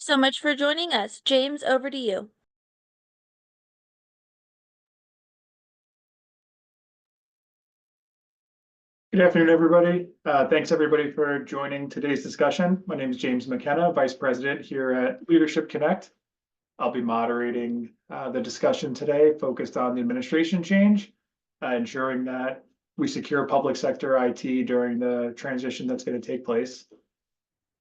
so much for joining us. James, over to you. Good afternoon, everybody. Thanks everybody for joining today's discussion. My name is James McKenna, Vice President here at Leadership Connect. I'll be moderating the discussion today focused on the administration change, ensuring that we secure public sector IT during the transition that's going to take place.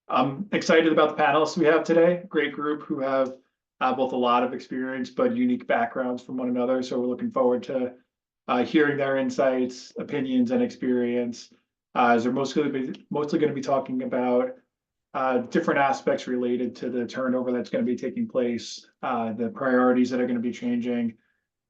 I'm excited about the panelists we have today. Great group who have both a lot of experience but unique backgrounds from one another. So we're looking forward to hearing their insights, opinions, and experience. As they're mostly going to be talking about different aspects related to the turnover that's going to be taking place, the priorities that are going to be changing,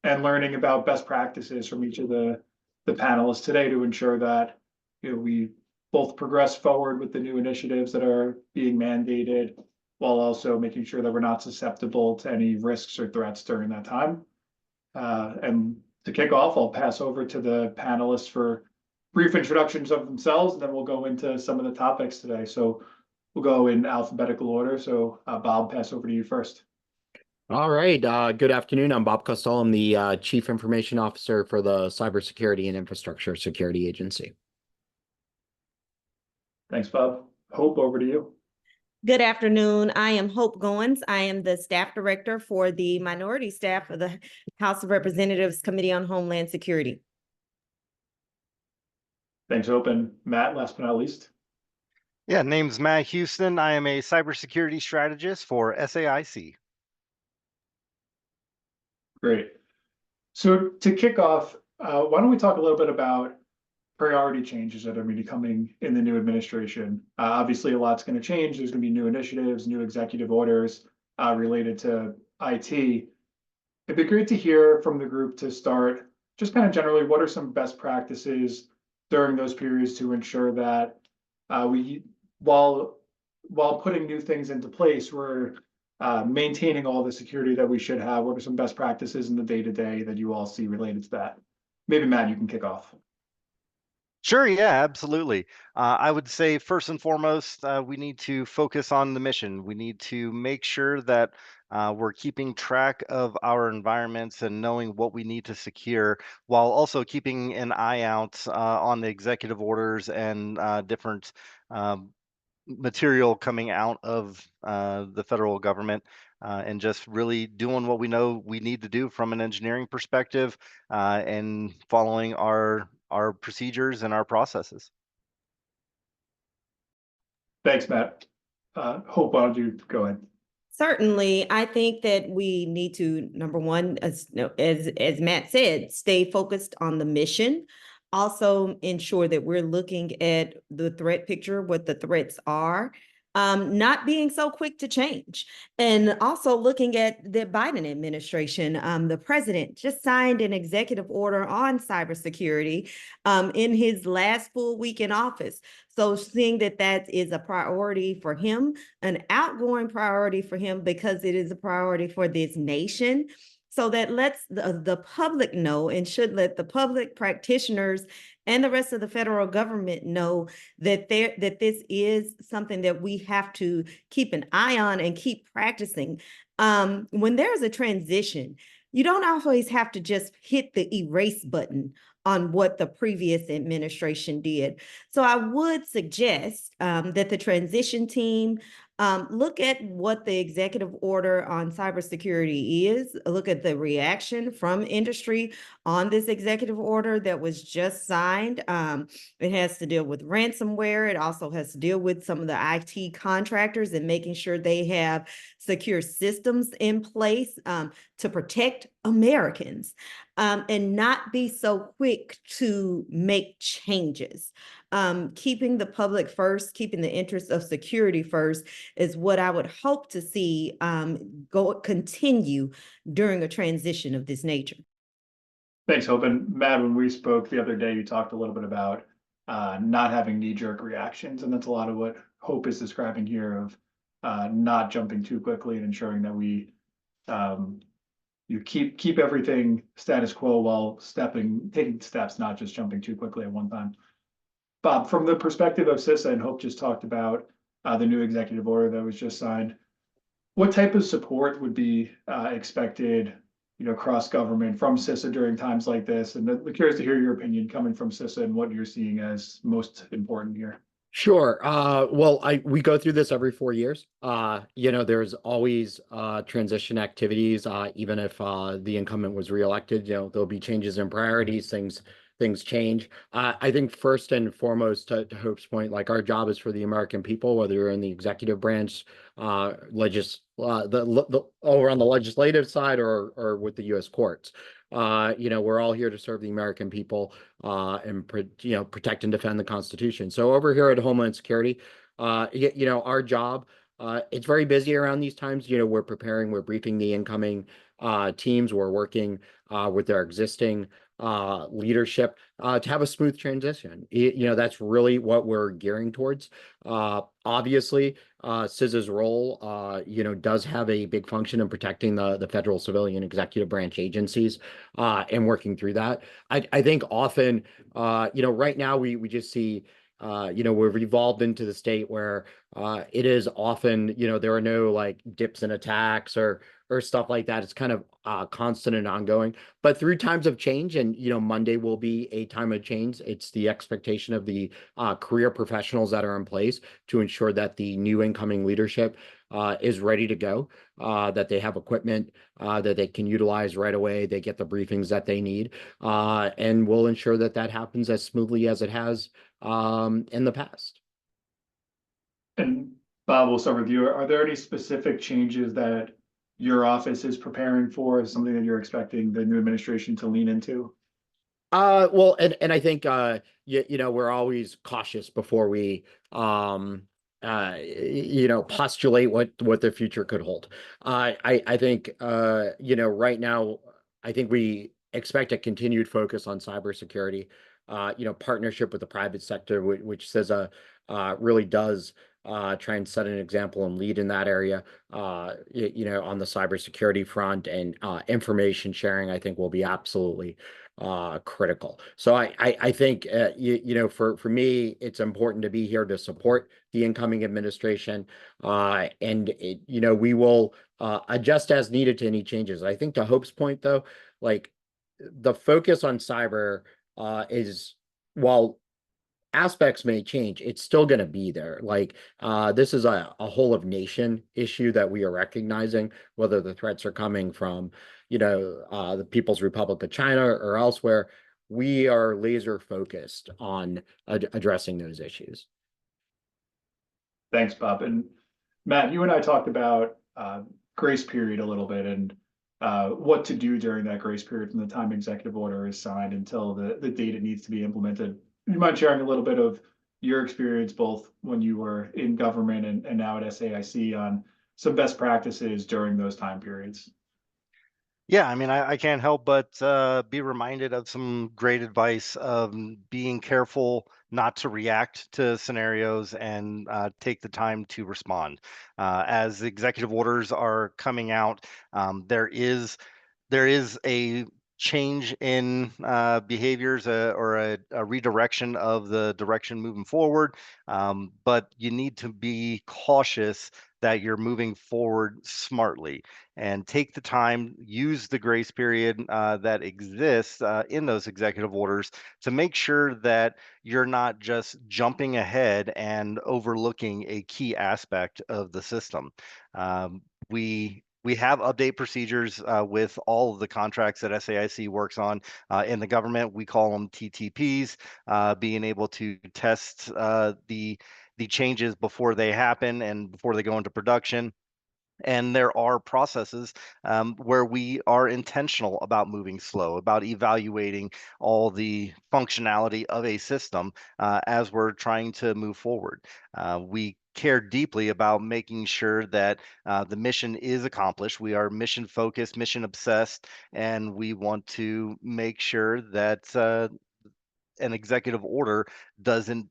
and learning about best practices from each of the panelists today to ensure that we both progress forward with the new initiatives that are being mandated, while also making sure that we're not susceptible to any risks or threats during that time. And to kick off, I'll pass over to the panelists for brief introductions of themselves, and then we'll go into some of the topics today. So we'll go in alphabetical order. So Bob, pass over to you first. All right. Good afternoon. I'm Bob Costello. I'm the Chief Information Officer for the Cybersecurity and Infrastructure Security Agency. Thanks, Bob. Hope, over to you. Good afternoon. I am Hope Goins. I am the staff director for the minority staff of the House of Representatives Committee on Homeland Security. Thanks, Hope. And Matt, last but not least. Yeah, name's Matt Houston. I am a cybersecurity strategist for SAIC. Great. So to kick off, why don't we talk a little bit about priority changes that are going to be coming in the new administration. Obviously, a lot's going to change. There's going to be new initiatives, new executive orders related to IT. It'd be great to hear from the group to start, just kind of generally, what are some best practices during those periods to ensure that while putting new things into place, we're maintaining all the security that we should have. What are some best practices in the day-to-day that you all see related to that? Maybe Matt, you can kick off. Sure, yeah, absolutely. I would say first and foremost, we need to focus on the mission. We need to make sure that we're keeping track of our environments and knowing what we need to secure, while also keeping an eye out on the executive orders and different material coming out of the federal government, and just really doing what we know we need to do from an engineering perspective, and following our procedures and our processes. Thanks, Matt. Hope, why don't you go ahead? Certainly, I think that we need to, number one, as Matt said, stay focused on the mission. Also ensure that we're looking at the threat picture, what the threats are, not being so quick to change. And also looking at the Biden administration. The president just signed an executive order on cybersecurity in his last full week in office. So seeing that that is a priority for him, an outgoing priority for him, because it is a priority for this nation. So that lets the public know, and should let the public, practitioners, and the rest of the federal government know that this is something that we have to keep an eye on and keep practicing. When there's a transition, you don't always have to just hit the erase button on what the previous administration did. So I would suggest that the transition team look at what the executive order on cybersecurity is, look at the reaction from industry on this executive order that was just signed. It has to deal with ransomware. It also has to deal with some of the IT contractors and making sure they have secure systems in place to protect Americans, and not be so quick to make changes. Keeping the public first, keeping the interests of security first is what I would hope to see continue during a transition of this nature. Thanks, Hope. And Matt, when we spoke the other day, you talked a little bit about not having knee-jerk reactions, and that's a lot of what Hope is describing here, of not jumping too quickly and ensuring that we you keep everything status quo while taking steps, not just jumping too quickly at one time. Bob, from the perspective of CISA, and Hope just talked about the new executive order that was just signed, What type of support would be expected, cross government from CISA during times like this? And I'm curious to hear your opinion coming from CISA and what you're seeing as most important here. Sure. Well, we go through this every 4 years. There's always transition activities, even if the incumbent was reelected, there'll be changes in priorities, things change. I think first and foremost, to Hope's point, like our job is for the American people, whether you're in the executive branch, over on the legislative side or with the U.S. courts. We're all here to serve the American people and protect and defend the Constitution. So over here at Homeland Security, our job, it's very busy around these times. We're preparing, we're briefing the incoming teams, we're working with their existing leadership to have a smooth transition. That's really what we're gearing towards. Obviously, CISA's role, does have a big function in protecting the federal civilian executive branch agencies and working through that. I think often, right now we just see, we've evolved into the state where it is often, there are no like dips and attacks or stuff like that. It's kind of constant and ongoing. But through times of change, and Monday will be a time of change. It's the expectation of the career professionals that are in place to ensure that the new incoming leadership is ready to go, that they have equipment that they can utilize right away. They get the briefings that they need, and we'll ensure that that happens as smoothly as it has in the past. And Bob, we'll start with you. Are there any specific changes that your office is preparing for, something that you're expecting the new administration to lean into? Well, and I think we're always cautious before we postulate what the future could hold. I think right now I think we expect a continued focus on cybersecurity, partnership with the private sector, which CISA really does try and set an example and lead in that area, on the cybersecurity front, and information sharing, I think will be absolutely critical. So I think for me, it's important to be here to support the incoming administration, and we will adjust as needed to any changes. I think to Hope's point, though, like the focus on cyber is, while aspects may change, it's still going to be there. Like this is a whole of nation issue that we are recognizing, whether the threats are coming from the People's Republic of China or elsewhere. We are laser focused on addressing those issues. Thanks, Bob. And Matt, you and I talked about grace period a little bit, and what to do during that grace period from the time executive order is signed until the date it needs to be implemented. You mind sharing a little bit of your experience, both when you were in government and now at SAIC, on some best practices during those time periods? Yeah, I mean, I can't help but be reminded of some great advice of being careful not to react to scenarios and take the time to respond. As executive orders are coming out, there is a change in behaviors, or a redirection of the direction moving forward. But you need to be cautious that you're moving forward smartly and take the time, use the grace period that exists in those executive orders to make sure that you're not just jumping ahead and overlooking a key aspect of the system. We have update procedures with all of the contracts that SAIC works on in the government. We call them TTPs, being able to test the changes before they happen and before they go into production. And there are processes where we are intentional about moving slow, about evaluating all the functionality of a system as we're trying to move forward. We care deeply about making sure that the mission is accomplished. We are mission focused, mission obsessed, and we want to make sure that an executive order doesn't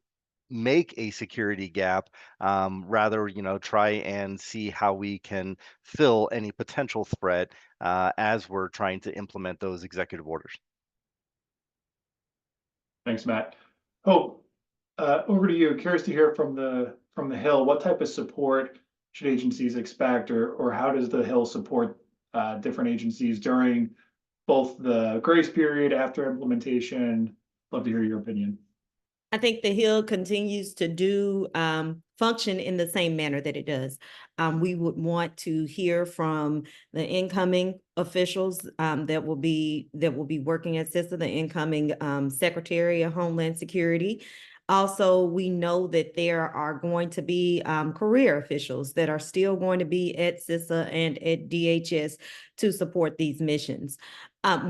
make a security gap. Rather, try and see how we can fill any potential threat as we're trying to implement those executive orders. Thanks, Matt. Hope, over to you. Curious to hear from the Hill. What type of support should agencies expect, or how does the Hill support different agencies during both the grace period after implementation? Love to hear your opinion. I think the Hill continues to do function in the same manner that it does. We would want to hear from the incoming officials that will be working at CISA, the incoming Secretary of Homeland Security. Also, we know that there are going to be career officials that are still going to be at CISA and at DHS to support these missions.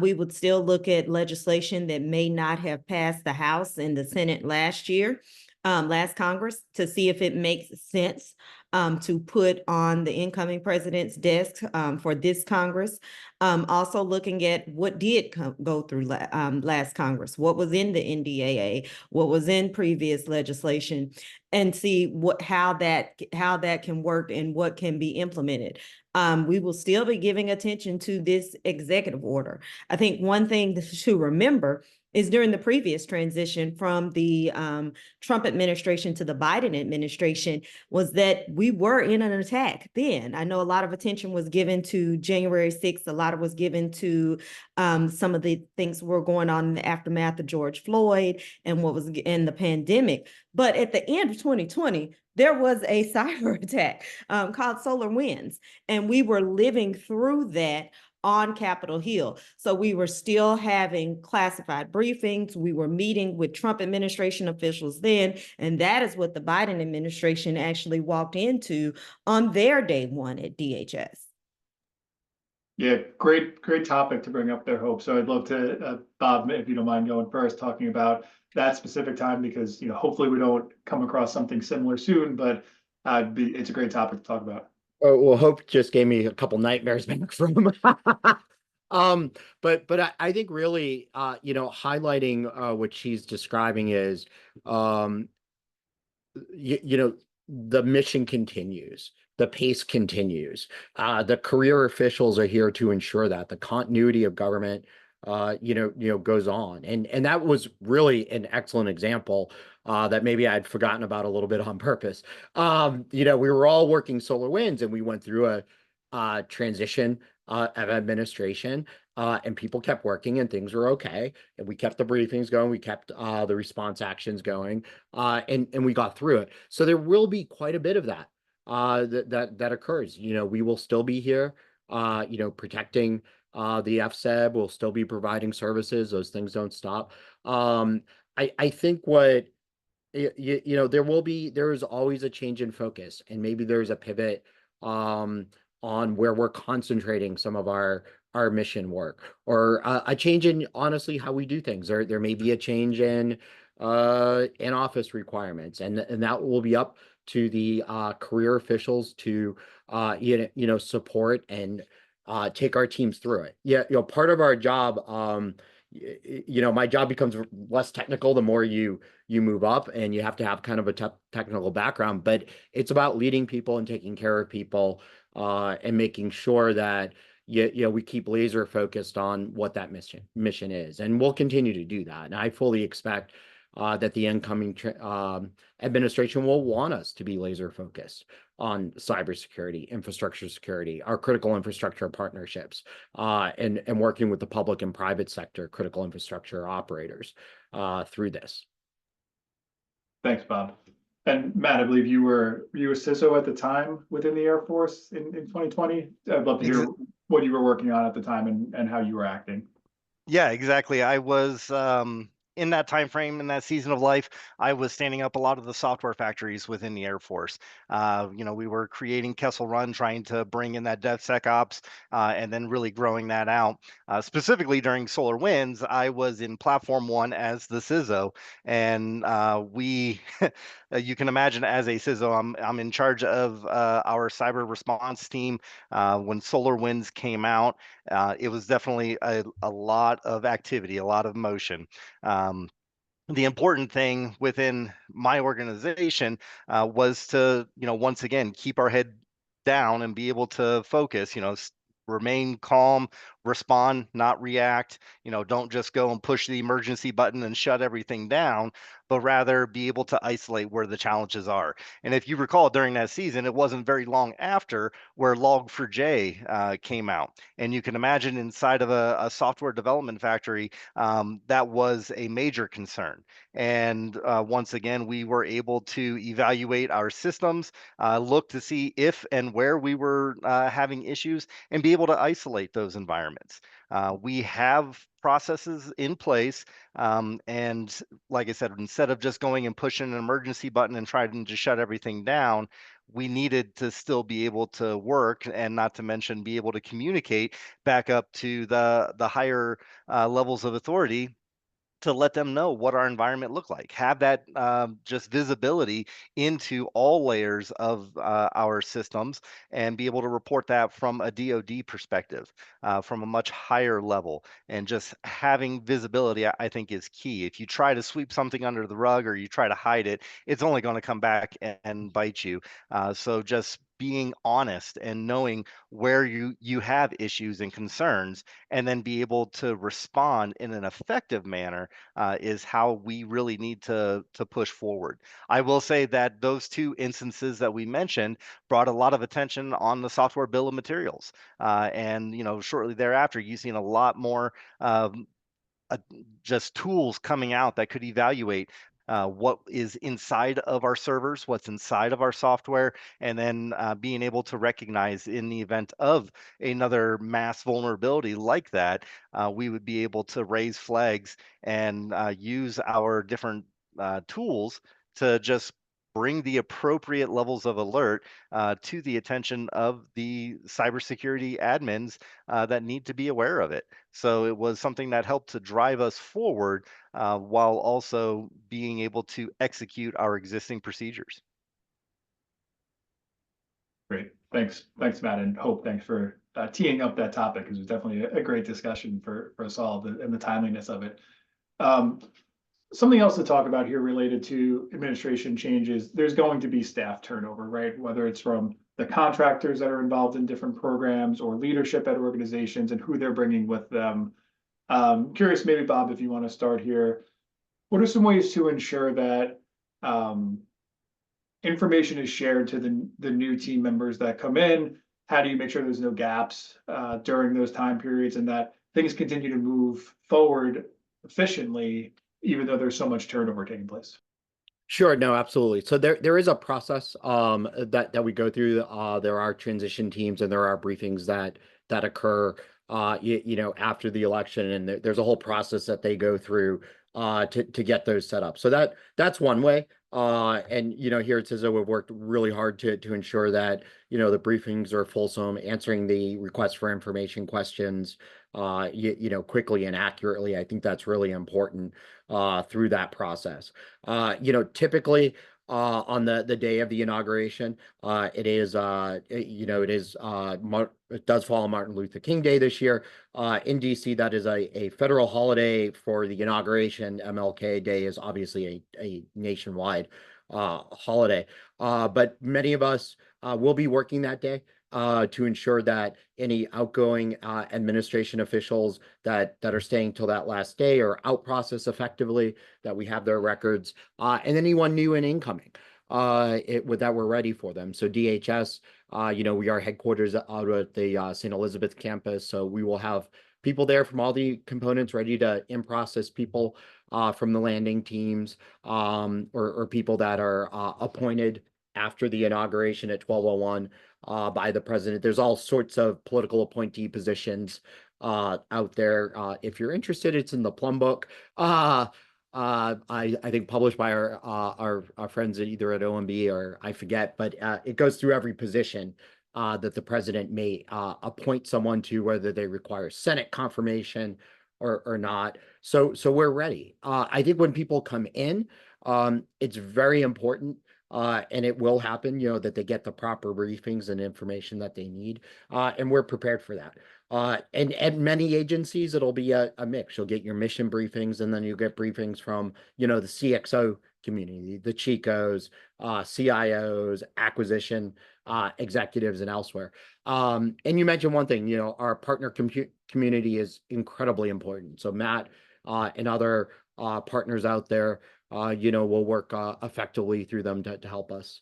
We would still look at legislation that may not have passed the House and the Senate last year, last Congress, to see if it makes sense to put on the incoming president's desk for this Congress. Also looking at what did go through last Congress, what was in the NDAA, what was in previous legislation, and see how that can work and what can be implemented. We will still be giving attention to this executive order. I think one thing to remember is during the previous transition from the Trump administration to the Biden administration was that we were in an attack then. I know a lot of attention was given to January 6th. A lot of was given to some of the things were going on in the aftermath of George Floyd and what was in the pandemic. But at the end of 2020, there was a cyber attack called SolarWinds, and we were living through that on Capitol Hill. So we were still having classified briefings. We were meeting with Trump administration officials then, and that is what the Biden administration actually walked into on their day one at DHS. Yeah, great topic to bring up there, Hope. So I'd love to, Bob, if you don't mind going first, talking about that specific time, because hopefully we don't come across something similar soon, but it's a great topic to talk about. Oh, well, Hope just gave me a couple nightmares back from. But I think really, highlighting what she's describing is, the mission continues, the pace continues. The career officials are here to ensure that the continuity of government, goes on, and that was really an excellent example that maybe I'd forgotten about a little bit on purpose. We were all working SolarWinds, and we went through a transition of administration, and people kept working, and things were okay. And we kept the briefings going, we kept the response actions going, and we got through it. So there will be quite a bit of that that occurs. We will still be here, protecting the FSEB. Will still be providing services. Those things don't stop. I think what there is always a change in focus, and maybe there's a pivot on where we're concentrating some of our mission work, or a change in honestly how we do things. There may be a change in office requirements, and that will be up to the career officials to support and take our teams through it. Yeah, part of our job, my job becomes less technical the more you move up, and you have to have kind of a technical background, but it's about leading people and taking care of people, and making sure that we keep laser focused on what that mission is, and we'll continue to do that. And I fully expect that the incoming administration will want us to be laser focused on cybersecurity, infrastructure security, our critical infrastructure partnerships, and working with the public and private sector critical infrastructure operators through this. Thanks, Bob. And Matt, I believe you were a CISO at the time within the Air Force in 2020. I'd love to hear what you were working on at the time and how you were acting. Yeah, exactly. I was in that time frame, in that season of life, I was standing up a lot of the software factories within the Air Force. We were creating Kessel Run, trying to bring in that DevSecOps, and then really growing that out. Specifically during SolarWinds, I was in Platform 1 as the CISO, and we, you can imagine, as a CISO, I'm in charge of our cyber response team. When SolarWinds came out, it was definitely a lot of activity, a lot of motion. The important thing within my organization was to, once again, keep our head down and be able to focus, remain calm, respond, not react. Don't just go and push the emergency button and shut everything down, but rather be able to isolate where the challenges are. And if you recall, during that season, it wasn't very long after where Log4j came out. And you can imagine inside of a software development factory, that was a major concern. And once again, we were able to evaluate our systems, look to see if and where we were having issues, and be able to isolate those environments. We have processes in place, and like I said, instead of just going and pushing an emergency button and trying to shut everything down, we needed to still be able to work, and not to mention be able to communicate back up to the higher levels of authority to let them know what our environment looked like. Have that just visibility into all layers of our systems, and be able to report that from a DoD perspective, from a much higher level. And just having visibility, I think, is key. If you try to sweep something under the rug or you try to hide it, it's only going to come back and bite you. So just being honest and knowing where you have issues and concerns, and then be able to respond in an effective manner, is how we really need to push forward. I will say that those two instances that we mentioned brought a lot of attention on the software bill of materials, and shortly thereafter, you've seen a lot more um, uh, just tools coming out that could evaluate what is inside of our servers, what's inside of our software, and then being able to recognize in the event of another mass vulnerability like that, we would be able to raise flags and use our different tools to just bring the appropriate levels of alert to the attention of the cybersecurity admins that need to be aware of it. So it was something that helped to drive us forward, while also being able to execute our existing procedures. Great. Thanks, Matt, and Hope. Thanks for teeing up that topic, because it was definitely a great discussion for us all, and the timeliness of it. Something else to talk about here related to administration changes. There's going to be staff turnover, right? Whether it's from the contractors that are involved in different programs, or leadership at organizations, and who they're bringing with them. Curious, maybe Bob, if you want to start here. What are some ways to ensure that information is shared to the new team members that come in? How do you make sure there's no gaps during those time periods, and that things continue to move forward efficiently, even though there's so much turnover taking place? Sure, no, absolutely. So there is a process that we go through. There are transition teams, and there are briefings that occur after the election, and there's a whole process that they go through to get those set up. So that's one way. And here at CISA, we've worked really hard to ensure that the briefings are fulsome, answering the request for information questions quickly and accurately. I think that's really important through that process. Typically on the day of the inauguration, it does fall on Martin Luther King Day this year. In DC, that is a federal holiday for the inauguration. MLK Day is obviously a nationwide holiday. But many of us will be working that day to ensure that any outgoing administration officials that are staying till that last day are out processed effectively, that we have their records, and anyone new and incoming that we're ready for them. So DHS, we are headquarters out at the St. Elizabeth campus, so we will have people there from all the components ready to in-process people from the landing teams, or people that are appointed after the inauguration at 12:01 by the president. There's all sorts of political appointee positions out there. If you're interested, it's in the Plum Book. I think published by our friends either at OMB or I forget, but it goes through every position that the president may appoint someone to, whether they require Senate confirmation or not. So we're ready. I think when people come in, it's very important, and it will happen, that they get the proper briefings and information that they need, and we're prepared for that. And at many agencies, it'll be a mix. You'll get your mission briefings, and then you'll get briefings from, the CXO community, the Chicos, CIOs, acquisition executives, and elsewhere. And you mentioned one thing, you know, our partner community is incredibly important. So Matt and other partners out there, you know, will work effectively through them to help us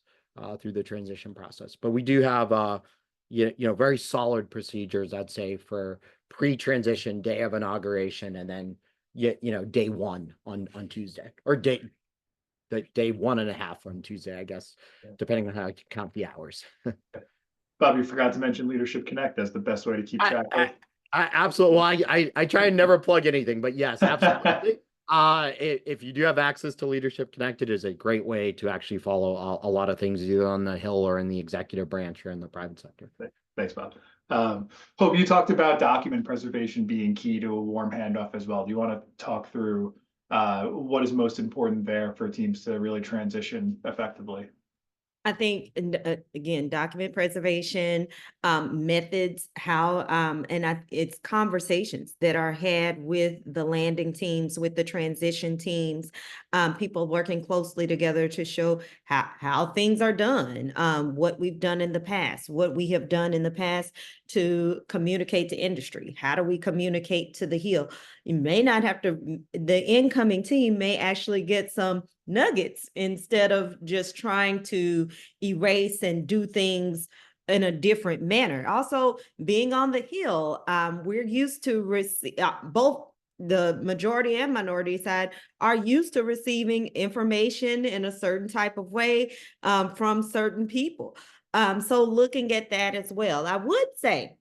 through the transition process. But we do have you know, very solid procedures, I'd say, for pre-transition, day of inauguration, and then you know, day one on Tuesday, or day 1.5 on Tuesday, I guess, depending on how you count the hours. Bob, you forgot to mention Leadership Connect as the best way to keep track of. I absolutely. Well, I try and never plug anything, but yes, absolutely. If you do have access to Leadership Connect, it is a great way to actually follow a lot of things either on the Hill or in the executive branch or in the private sector. Thanks, Bob. Hope, you talked about document preservation being key to a warm handoff as well. Do you want to talk through what is most important there for teams to really transition effectively? I think, again, document preservation, methods, how, it's conversations that are had with the landing teams, with the transition teams, people working closely together to show how things are done, what we've done in the past, what we have done in the past to communicate to industry. How do we communicate to the Hill? You may not have to, the incoming team may actually get some nuggets instead of just trying to erase and do things in a different manner. Also, being on the Hill, we're used to receive both the majority and minority side are used to receiving information in a certain type of way from certain people. So looking at that as well, I would say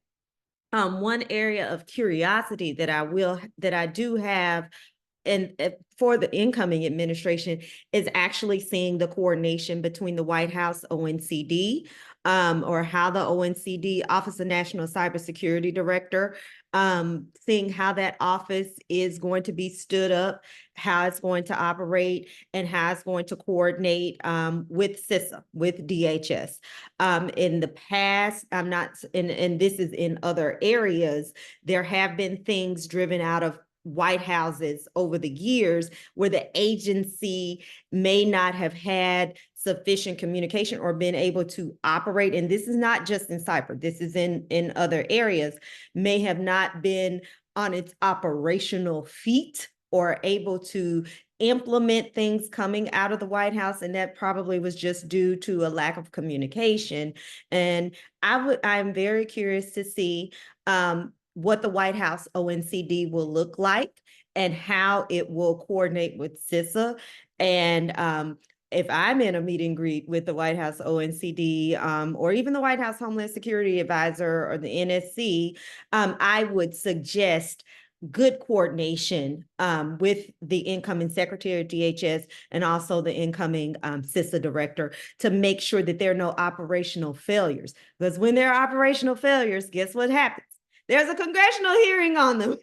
one area of curiosity that I do have and for the incoming administration is actually seeing the coordination between the White House ONCD, or how the ONCD Office of National Cybersecurity Director, seeing how that office is going to be stood up, how it's going to operate, and how it's going to coordinate with CISA, with DHS. In the past, I'm not, and this is in other areas, there have been things driven out of White Houses over the years where the agency may not have had sufficient communication or been able to operate. And this is not just in cyber, this is in other areas, may have not been on its operational feet or able to implement things coming out of the White House. And that probably was just due to a lack of communication. And I'm very curious to see what the White House ONCD will look like and how it will coordinate with CISA. And if I'm in a meet and greet with the White House ONCD, or even the White House Homeland Security Advisor or the NSC, I would suggest good coordination with the incoming Secretary of DHS and also the incoming CISA director to make sure that there are no operational failures. Because when there are operational failures, guess what happens? There's a congressional hearing on them.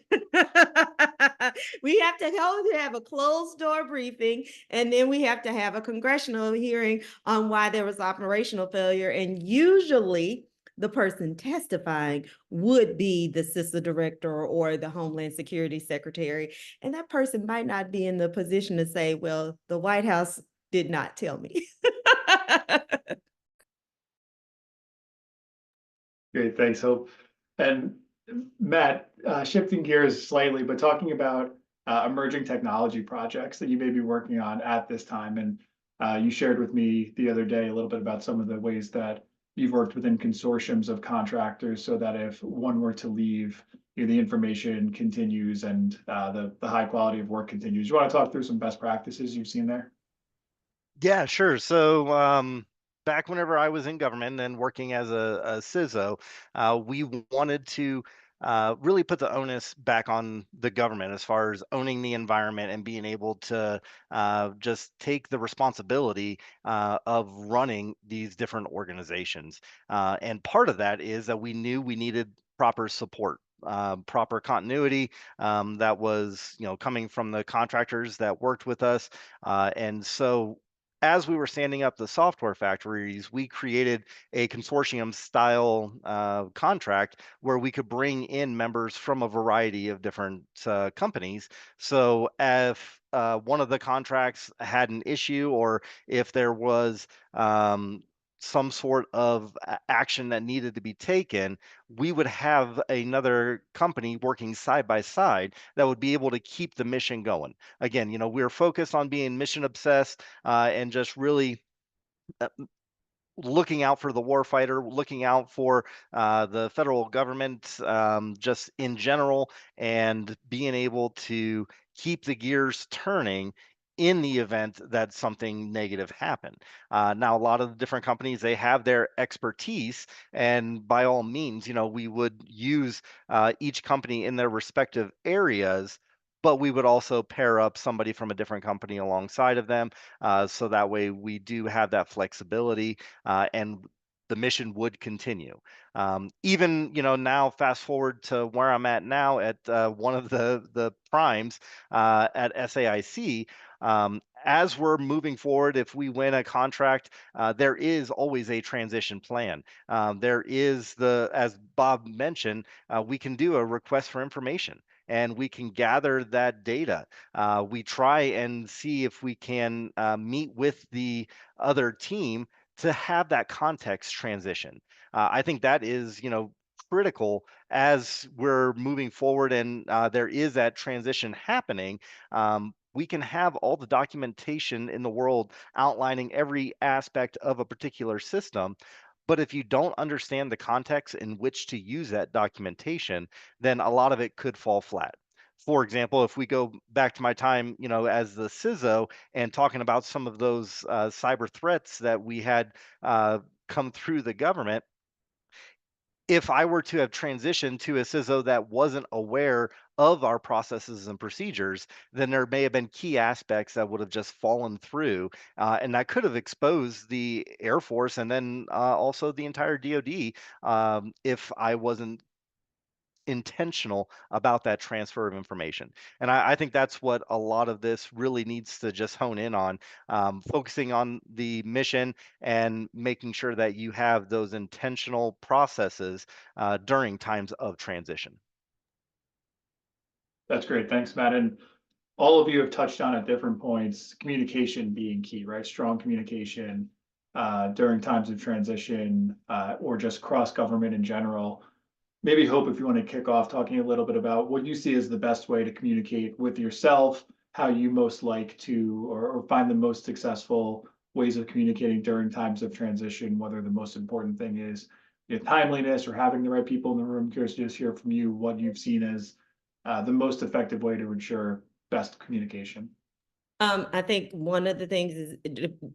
We have to have a closed door briefing, and then we have to have a congressional hearing on why there was operational failure. And usually the person testifying would be the CISA director or the Homeland Security Secretary. And that person might not be in the position to say, well, the White House did not tell me. Great, thanks, Hope. And Matt, shifting gears slightly, but talking about emerging technology projects that you may be working on at this time. And you shared with me the other day a little bit about some of the ways that you've worked within consortiums of contractors so that if one were to leave, you know, the information continues and the high quality of work continues. You want to talk through some best practices you've seen there? Yeah, sure. So back whenever I was in government and working as a CISO, we wanted to really put the onus back on the government as far as owning the environment and being able to just take the responsibility of running these different organizations. And part of that is that we knew we needed proper support. Proper continuity that was, you know, coming from the contractors that worked with us, and so as we were standing up the software factories, we created a consortium style contract where we could bring in members from a variety of different companies. So if one of the contracts had an issue, or if there was some sort of action that needed to be taken, we would have another company working side by side that would be able to keep the mission going. Again, we're focused on being mission obsessed, and just really uh, looking out for the warfighter, looking out for the federal government, just in general, and being able to keep the gears turning in the event that something negative happened. Now, a lot of the different companies, they have their expertise, and by all means, we would use each company in their respective areas. But we would also pair up somebody from a different company alongside of them, so that way we do have that flexibility, and the mission would continue. Even now, fast forward to where I'm at now at one of the primes at SAIC. As we're moving forward, if we win a contract, there is always a transition plan. There is as Bob mentioned, we can do a request for information, and we can gather that data. We try and see if we can meet with the other team to have that context transition. I think that is, critical as we're moving forward, and there is that transition happening. We can have all the documentation in the world outlining every aspect of a particular system. But if you don't understand the context in which to use that documentation, then a lot of it could fall flat. For example, if we go back to my time, as the CISO, and talking about some of those cyber threats that we had come through the government, if I were to have transitioned to a CISO that wasn't aware of our processes and procedures, then there may have been key aspects that would have just fallen through, and that could have exposed the Air Force, and then also the entire DoD, if I wasn't intentional about that transfer of information. And I think that's what a lot of this really needs to just hone in on, focusing on the mission and making sure that you have those intentional processes during times of transition. That's great. Thanks, Matt. And all of you have touched on at different points, communication being key, right? Strong communication during times of transition, or just cross-government in general. Maybe Hope, if you want to kick off talking a little bit about what you see as the best way to communicate with yourself, how you most like to, or find the most successful ways of communicating during times of transition, whether the most important thing is timeliness or having the right people in the room. Curious to just hear from you what you've seen as the most effective way to ensure best communication. I think one of the things is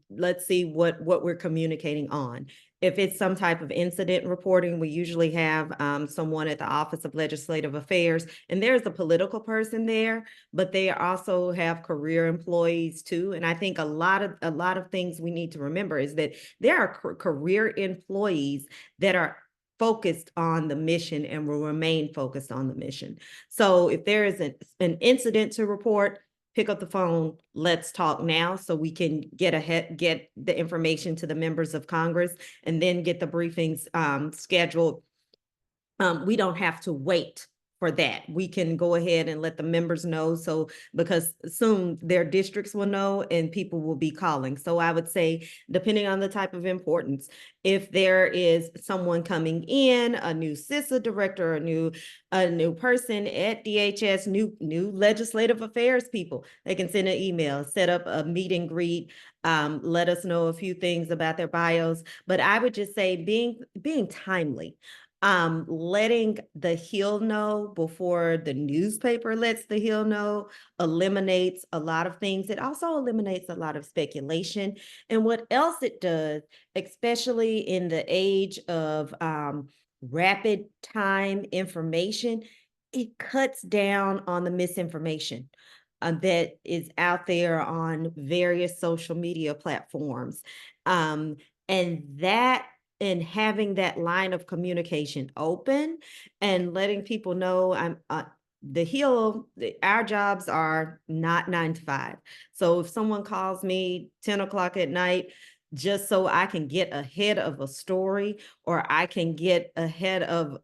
let's see what we're communicating on. If it's some type of incident reporting, we usually have someone at the Office of Legislative Affairs, and there's a political person there, but they also have career employees too. And I think a lot of things we need to remember is that there are career employees that are focused on the mission and will remain focused on the mission. So if there is an incident to report, pick up the phone, let's talk now, so we can get the information to the members of Congress, and then get the briefings scheduled. We don't have to wait for that. We can go ahead and let the members know, so because soon their districts will know and people will be calling. So I would say, depending on the type of importance, if there is someone coming in, a new CISA director, a new person at DHS, new legislative affairs people, they can send an email, set up a meet and greet, let us know a few things about their bios. But I would just say being timely. Letting the Hill know before the newspaper lets the Hill know eliminates a lot of things. It also eliminates a lot of speculation. And what else it does, especially in the age of rapid time information, it cuts down on the misinformation that is out there on various social media platforms. And having that line of communication open and letting people know our jobs are not 9 to 5. So if someone calls me 10 o'clock at night, just so I can get ahead of a story, or I can get ahead of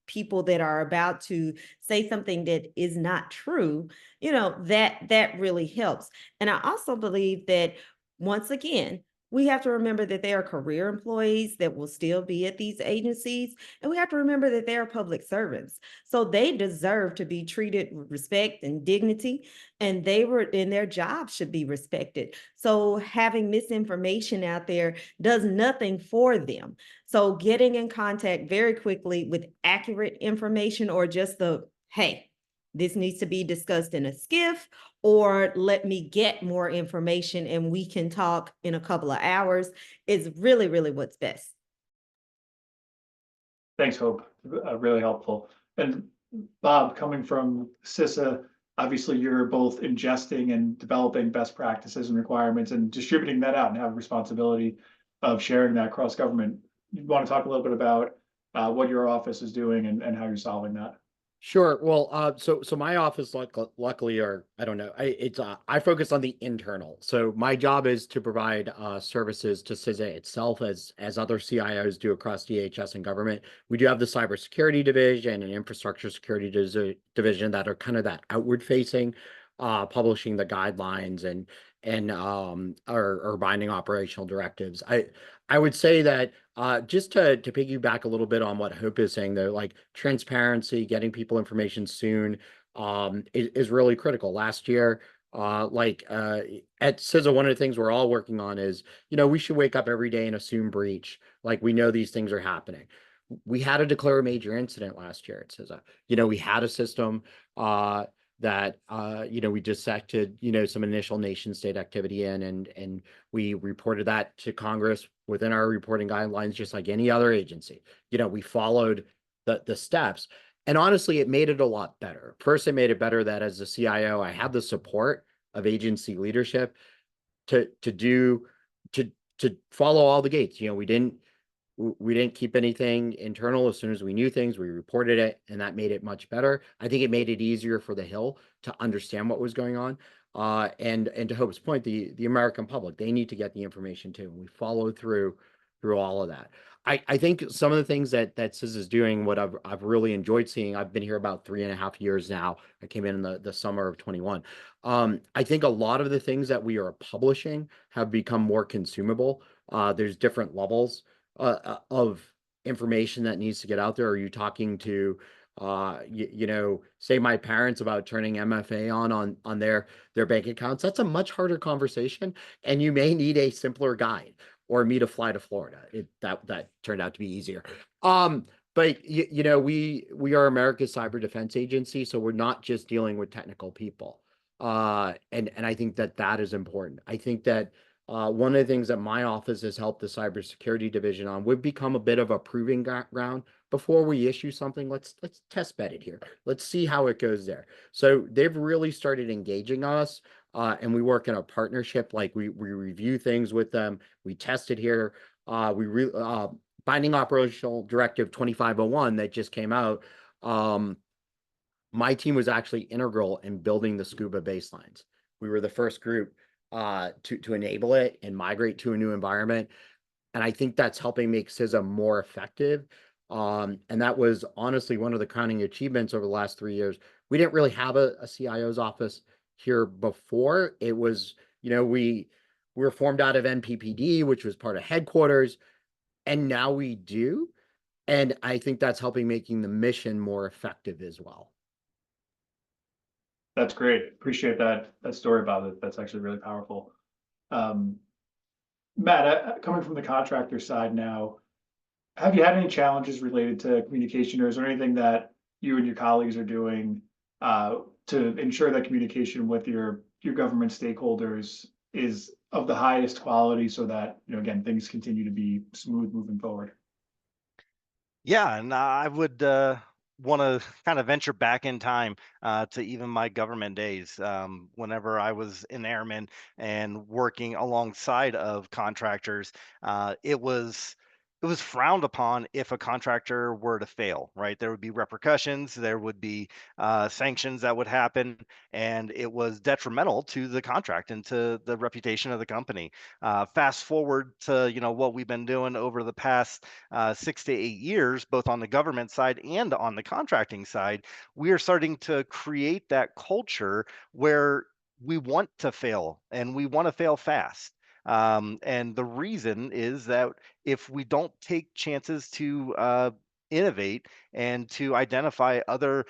people that are about to say something that is not true, that really helps. And I also believe that, once again, we have to remember that they are career employees that will still be at these agencies. And we have to remember that they are public servants. So they deserve to be treated with respect and dignity, and their job should be respected. So having misinformation out there does nothing for them. So getting in contact very quickly with accurate information, or just hey, this needs to be discussed in a skiff, or let me get more information and we can talk in a couple of hours, is really, really what's best. Thanks, Hope. Really helpful. And Bob, coming from CISA, obviously you're both ingesting and developing best practices and requirements and distributing that out, and have a responsibility of sharing that across government. You want to talk a little bit about what your office is doing and how you're solving that? Sure. Well, so my office, luckily, or I don't know, I focus on the internal. So my job is to provide services to CISA itself, as other CIOs do across DHS and government. We do have the cybersecurity division and infrastructure security division that are kind of that outward facing, publishing the guidelines and our binding operational directives. I would say that just to piggyback a little bit on what Hope is saying, though, like transparency, getting people information soon, is really critical. Last year, at CISA, one of the things we're all working on is, we should wake up every day and assume breach. Like, we know these things are happening. We had to declare a major incident last year at CISA. We had a system that we dissected some initial nation state activity in, and we reported that to Congress within our reporting guidelines, just like any other agency. We followed the steps, and honestly, it made it a lot better. First, it made it better that as a CIO, I had the support of agency leadership to follow all the gates. We didn't keep anything internal. As soon as we knew things, we reported it, and that made it much better. I think it made it easier for the Hill to understand what was going on. And to Hope's point, the American public, they need to get the information too. And we followed through all of that. I think some of the things that CIS is doing, what I've really enjoyed seeing. I've been here about 3.5 years now. I came in the summer of 21. I think a lot of the things that we are publishing have become more consumable. There's different levels of information that needs to get out there. Are you talking to say my parents about turning MFA on their bank accounts? That's a much harder conversation, and you may need a simpler guide, or me to fly to Florida. That turned out to be easier. But we are America's cyber defense agency, so we're not just dealing with technical people. And I think that is important. I think that one of the things that my office has helped the cybersecurity division on, we've become a bit of a proving ground. Before we issue something, let's test bed it here. Let's see how it goes there. So they've really started engaging us, and we work in a partnership. Like, we review things with them. We test it here. Binding operational directive 2501 that just came out. My team was actually integral in building the SCUBA baselines. We were the first group to enable it and migrate to a new environment. And I think that's helping make CISA more effective. And that was honestly one of the crowning achievements over the last 3 years. We didn't really have a CIO's office here before. It was, we were formed out of NPPD, which was part of headquarters, and now we do. And I think that's helping making the mission more effective as well. That's great. Appreciate that story about it. That's actually really powerful. Matt, coming from the contractor side now, have you had any challenges related to communication, or is there anything that you and your colleagues are doing to ensure that communication with your government stakeholders is of the highest quality, so that, again, things continue to be smooth moving forward? Yeah, and I would want to kind of venture back in time to even my government days, whenever I was an airman and working alongside of contractors. It was it was frowned upon if a contractor were to fail, right? There would be repercussions, there would be sanctions that would happen, and it was detrimental to the contract and to the reputation of the company. Fast forward to what we've been doing over the past 6 to 8 years, both on the government side and on the contracting side, we are starting to create that culture where we want to fail and we want to fail fast. And the reason is that if we don't take chances to innovate and to identify other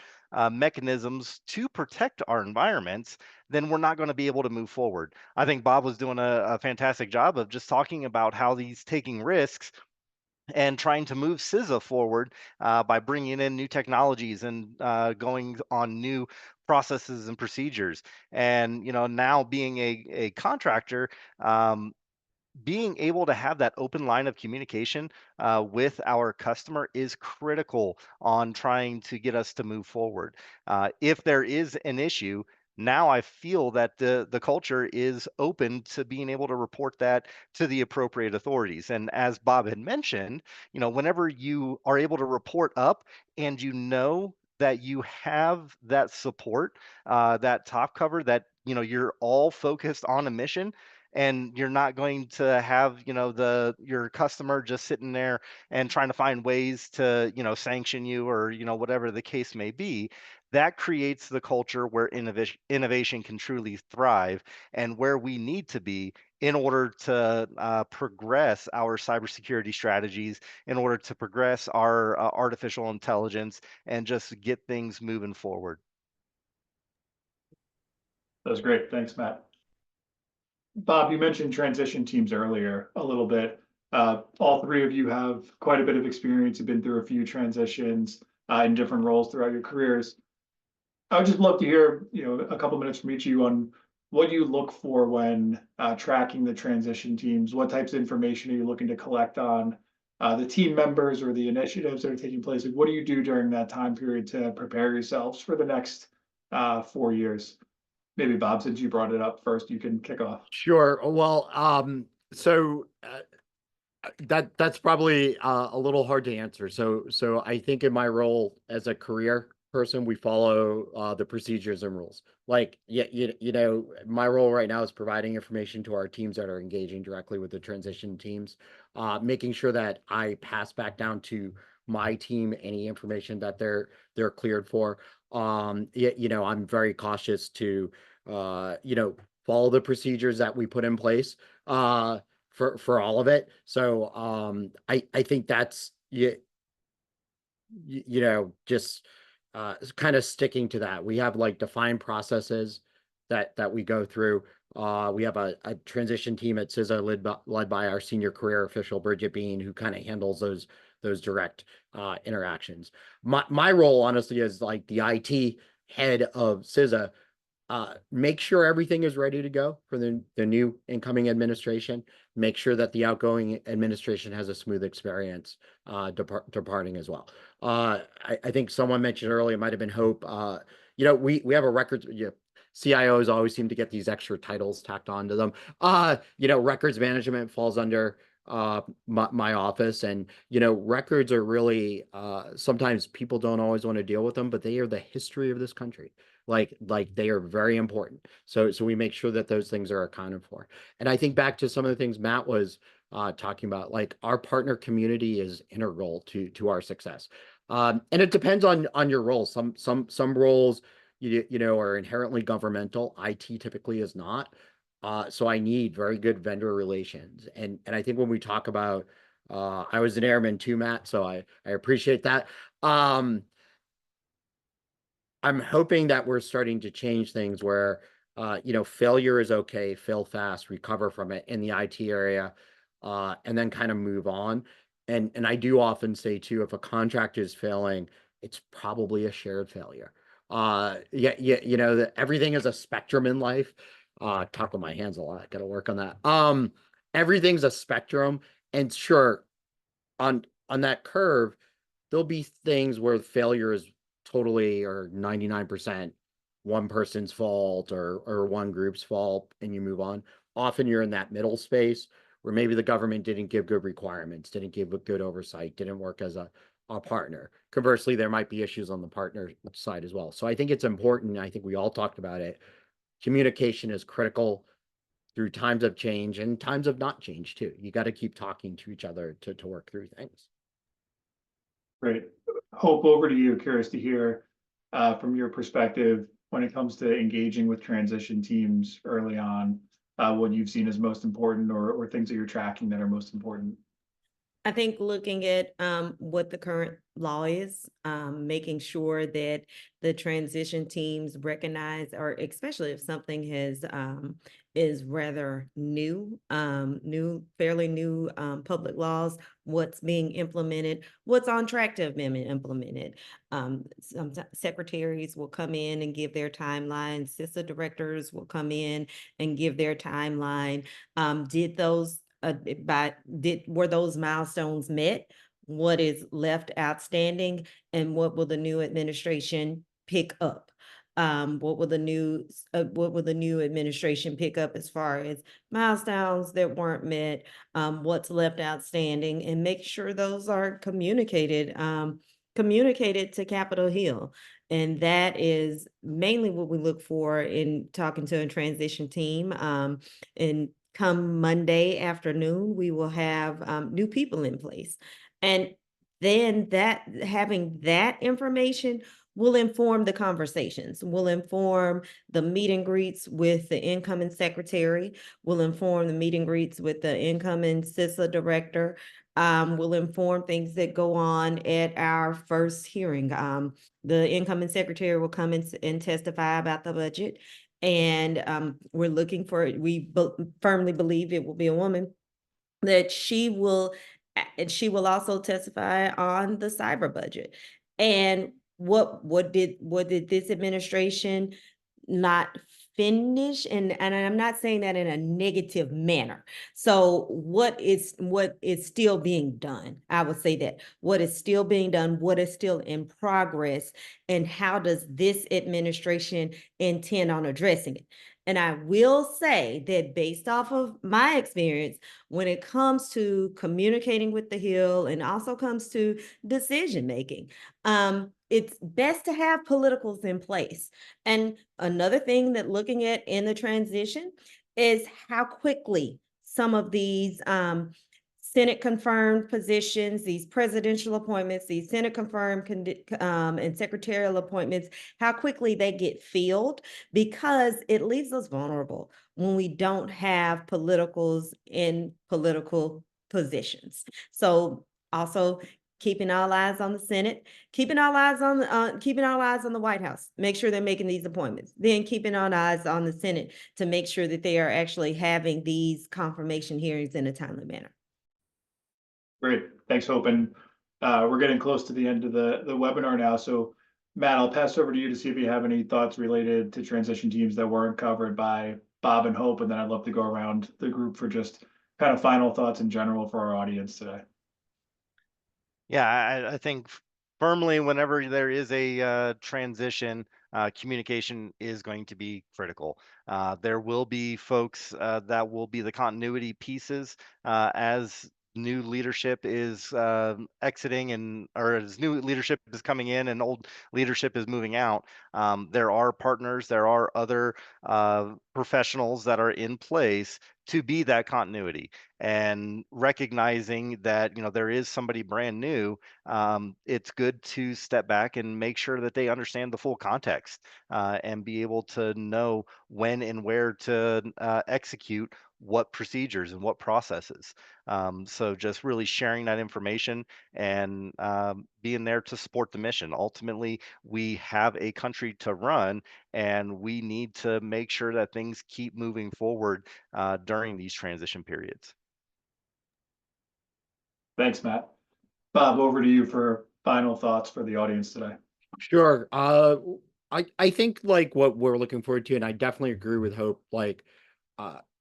mechanisms to protect our environments, then we're not going to be able to move forward. I think Bob was doing a fantastic job of just talking about how these taking risks and trying to move CISA forward by bringing in new technologies and going on new processes and procedures. And now being a contractor, being able to have that open line of communication with our customer is critical on trying to get us to move forward. If there is an issue, now I feel that the culture is open to being able to report that to the appropriate authorities. And as Bob had mentioned, whenever you are able to report up and that you have that support, that top cover, that you're all focused on a mission, and you're not going to have your customer just sitting there and trying to find ways to sanction you, or whatever the case may be. That creates the culture where innovation can truly thrive, and where we need to be in order to progress our cybersecurity strategies, in order to progress our artificial intelligence, and just get things moving forward. That was great. Thanks, Matt. Bob, you mentioned transition teams earlier a little bit. All three of you have quite a bit of experience, have been through a few transitions in different roles throughout your careers. I would just love to hear, a couple minutes from each of you on what you look for when tracking the transition teams. What types of information are you looking to collect on the team members or the initiatives that are taking place? Like, what do you do during that time period to prepare yourselves for the next 4 years? Maybe Bob, since you brought it up first, you can kick off. Sure. Well, so that's probably a little hard to answer. So I think in my role as a career person, we follow the procedures and rules. Like, my role right now is providing information to our teams that are engaging directly with the transition teams, making sure that I pass back down to my team any information that they're cleared for. I'm very cautious to follow the procedures that we put in place for all of it. So I think that's just kind of sticking to that. We have like defined processes that we go through. We have a transition team at CISA led by our senior career official, Bridget Bean, who kind of handles those direct interactions. My role, honestly, is like the IT head of CISA. Make sure everything is ready to go for the new incoming administration. Make sure that the outgoing administration has a smooth experience departing as well. I think someone mentioned earlier, it might have been Hope. We have a records. CIOs always seem to get these extra titles tacked onto them. Records management falls under my office, and records are really sometimes people don't always want to deal with them, but they are the history of this country. Like they are very important. So we make sure that those things are accounted for. And I think back to some of the things Matt was talking about, like our partner community is integral to our success. And it depends on your role. Some roles are inherently governmental. IT typically is not. So I need very good vendor relations. And I think when we talk about I was an airman too, Matt, so I appreciate that. I'm hoping that we're starting to change things where, failure is okay, fail fast, recover from it in the IT area, and then kind of move on. And I do often say too, if a contract is failing, it's probably a shared failure. That everything is a spectrum in life. Talk with my hands a lot. Got to work on that. Everything's a spectrum, and sure, on that curve, there'll be things where failure is totally or 99% one person's fault or one group's fault, and you move on. Often you're in that middle space where maybe the government didn't give good requirements, didn't give a good oversight, didn't work as a partner. Conversely, there might be issues on the partner side as well. So I think it's important. I think we all talked about it. Communication is critical through times of change and times of not change too. You got to keep talking to each other to work through things. Great. Hope, over to you. Curious to hear from your perspective when it comes to engaging with transition teams early on, what you've seen as most important, or things that you're tracking that are most important. I think looking at what the current law is, making sure that the transition teams recognize, or especially if something is rather new, fairly new public laws, what's being implemented, what's on track to have been implemented. Some secretaries will come in and give their timeline. CISA directors will come in and give their timeline. Were those milestones met? What is left outstanding, and what will the new administration pick up? What will the new administration pick up as far as milestones that weren't met? What's left outstanding, and make sure those are communicated to Capitol Hill. And that is mainly what we look for in talking to a transition team. And come Monday afternoon, we will have new people in place. And then having that information will inform the conversations, will inform the meet and greets with the incoming secretary, will inform the meet and greets with the incoming CISA director, will inform things that go on at our first hearing. The incoming secretary will come and testify about the budget. And we're looking for, firmly believe it will be a woman, that she will also testify on the cyber budget. And what did this administration not finish? And I'm not saying that in a negative manner. So what is still being done? I would say that what is still being done, what is still in progress, and how does this administration intend on addressing it? And I will say that based off of my experience, when it comes to communicating with the Hill and also comes to decision making, it's best to have politicals in place. And another thing that looking at in the transition is how quickly some of these Senate confirmed positions, these presidential appointments, these Senate confirmed and secretarial appointments, how quickly they get filled, because it leaves us vulnerable when we don't have politicals in political positions. So also keeping our eyes on the Senate, keeping our eyes on the White House, make sure they're making these appointments, then keeping our eyes on the Senate to make sure that they are actually having these confirmation hearings in a timely manner. Great, thanks, Hope. And we're getting close to the end of the webinar now. So Matt, I'll pass over to you to see if you have any thoughts related to transition teams that weren't covered by Bob and Hope. And then I'd love to go around the group for just kind of final thoughts in general for our audience today. Yeah, I think firmly whenever there is a transition, communication is going to be critical. There will be folks that will be the continuity pieces as new leadership is exiting, or as new leadership is coming in and old leadership is moving out. There are partners, there are other professionals that are in place to be that continuity, and recognizing that there is somebody brand new. It's good to step back and make sure that they understand the full context and be able to know when and where to execute what procedures and what processes. So just really sharing that information and being there to support the mission. Ultimately, we have a country to run, and we need to make sure that things keep moving forward during these transition periods. Thanks, Matt. Bob, over to you for final thoughts for the audience today. Sure. I think like what we're looking forward to, and I definitely agree with Hope, like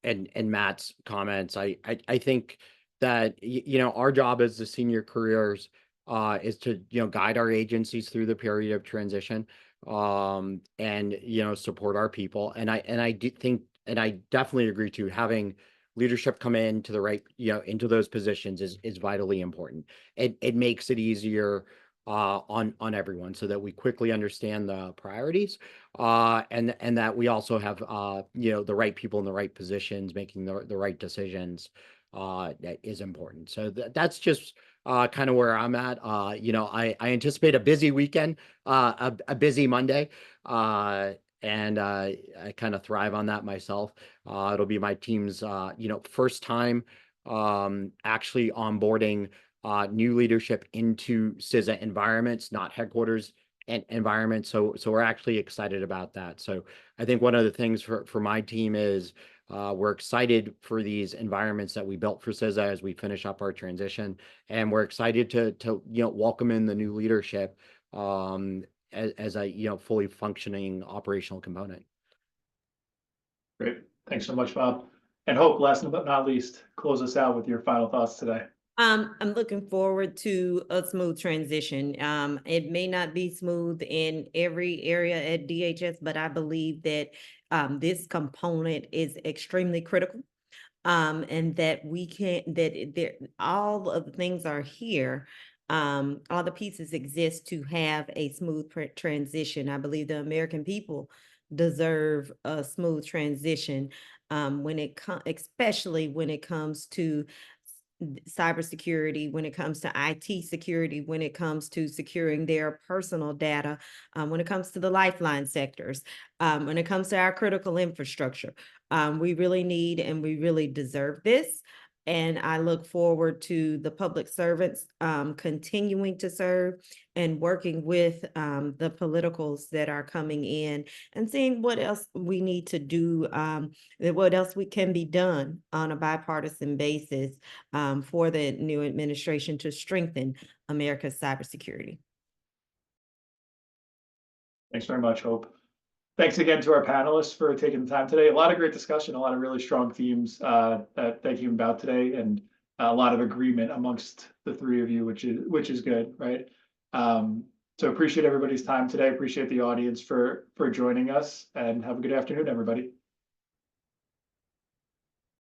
and Matt's comments. I think that our job as the senior careers is to guide our agencies through the period of transition, and support our people. And I do think, and I definitely agree to having leadership come into the right, into those positions is vitally important. It makes it easier on everyone, so that we quickly understand the priorities, and that we also have the right people in the right positions making the right decisions. That is important. So that's just kind of where I'm at. I anticipate a busy weekend, a busy Monday, and I kind of thrive on that myself. It'll be my team's first time actually onboarding new leadership into CISA environments, not headquarters and environments. So we're actually excited about that. So I think one of the things for my team is we're excited for these environments that we built for CISA as we finish up our transition, and we're excited to welcome in the new leadership as a fully functioning operational component. Great. Thanks so much, Bob. And Hope, last but not least, close us out with your final thoughts today. I'm looking forward to a smooth transition. It may not be smooth in every area at DHS, but I believe that this component is extremely critical. And that we can, all of the things are here. All the pieces exist to have a smooth transition. I believe the American people deserve a smooth transition especially when it comes to cybersecurity, when it comes to IT security, when it comes to securing their personal data, when it comes to the lifeline sectors, when it comes to our critical infrastructure. We really need and we really deserve this. And I look forward to the public servants continuing to serve and working with the politicals that are coming in and seeing what else we need to do, what else we can be done on a bipartisan basis for the new administration to strengthen America's cybersecurity. Thanks very much, Hope. Thanks again to our panelists for taking the time today. A lot of great discussion, a lot of really strong themes that came about today, and a lot of agreement amongst the three of you, which is good, right? So appreciate everybody's time today. Appreciate the audience for joining us, and have a good afternoon, everybody.